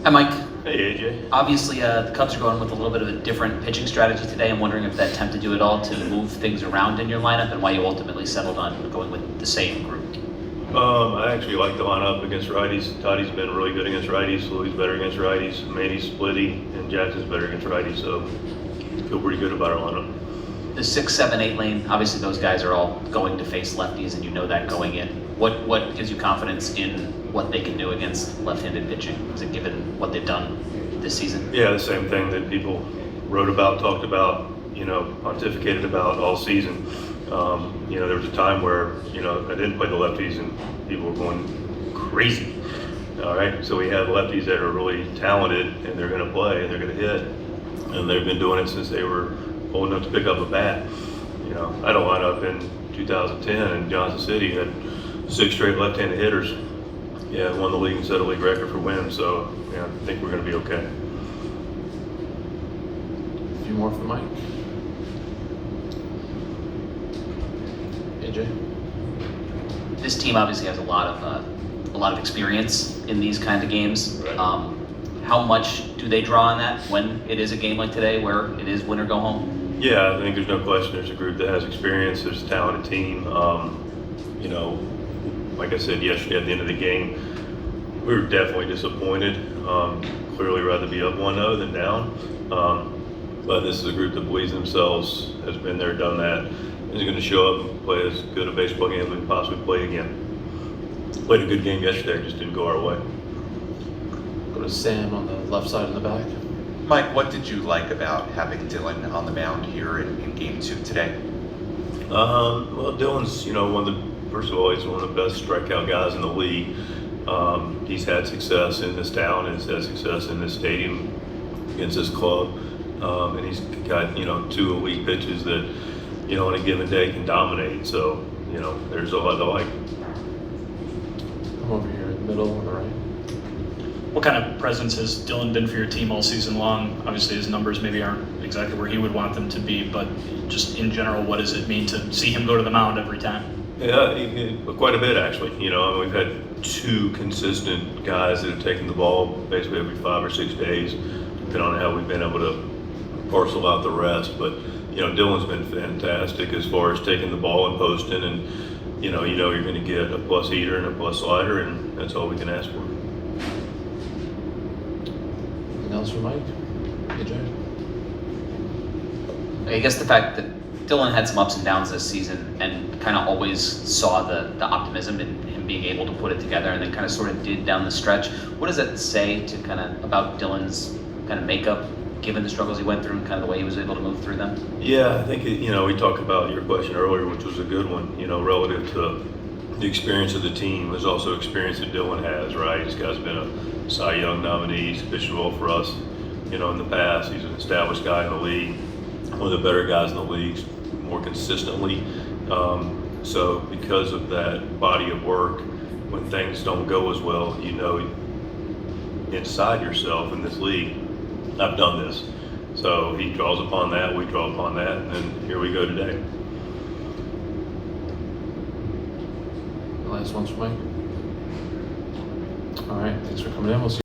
Hi, Mike. Hey, AJ. Obviously, the Cubs are going with a little bit of a different pitching strategy today. I'm wondering if that tempted you at all to move things around in your lineup and why you ultimately settled on going with the same group. I actually like the lineup against righties. Toddy's been really good against righties. Louis better against righties. Manny's splitty, and Jackson's better against righties. So I feel pretty good about our lineup. The 6, 7, 8 lane, obviously those guys are all going to face lefties, and you know that going in. What gives you confidence in what they can do against left-handed pitching? Is it given what they've done this season? Yeah, the same thing that people wrote about, talked about, pontificated about all season. There was a time where, I didn't play the lefties and people were going crazy. All right, so we have lefties that are really talented and they're going to play and they're going to hit. And they've been doing it since they were old enough to pick up a bat. I had a lineup in 2010 in Johnson City, had 6 straight left-handed hitters. Yeah, won the league and set a league record for wins, so yeah, I think we're going to be okay. A few more for Mike. AJ. This team obviously has a lot of experience in these kind of games. Right. How much do they draw on that when it is a game like today where it is win or go home? Yeah, I think there's no question there's a group that has experience, there's a talented team. Like I said yesterday at the end of the game, we were definitely disappointed. Clearly rather be up 1-0 than down. But this is a group that believes themselves, has been there, done that, is going to show up and play as good a baseball game as we can possibly play again. Played a good game yesterday, just didn't go our way. Go to Sam on the left side in the back. Mike, what did you like about having Dylan on the mound here in Game 2 today? Well, Dylan's, first of all, he's one of the best strikeout guys in the league. He's had success in this town, and he's had success in this stadium against this club. And he's got, 2 elite pitches that, on a given day can dominate. So, there's a lot to like. Come over here in the middle on the right. What kind of presence has Dylan been for your team all season long? Obviously his numbers maybe aren't exactly where he would want them to be, but just in general, what does it mean to see him go to the mound every time? Yeah, quite a bit actually. We've had 2 consistent guys that have taken the ball basically every 5 or 6 days, depending on how we've been able to parcel out the rest. But Dylan's been fantastic as far as taking the ball and posting, and you're going to get a plus heater and a plus slider, and that's all we can ask for. Anything else for Mike? AJ. I guess the fact that Dylan had some ups and downs this season and kind of always saw the optimism in him being able to put it together, and then kind of sort of did down the stretch. What does that say to kind of about Dylan's kind of makeup, given the struggles he went through and kind of the way he was able to move through them? Yeah, I think, we talked about your question earlier, which was a good one, relative to the experience of the team. There's also experience that Dylan has, right? This guy's been a Cy Young nominee. He's pitched well for us, in the past. He's an established guy in the league, one of the better guys in the league, more consistently. So because of that body of work, when things don't go as well, inside yourself in this league, I've done this. So he draws upon that, we draw upon that, and then here we go today. The last one's for Mike. All right, thanks for coming in. We'll see you.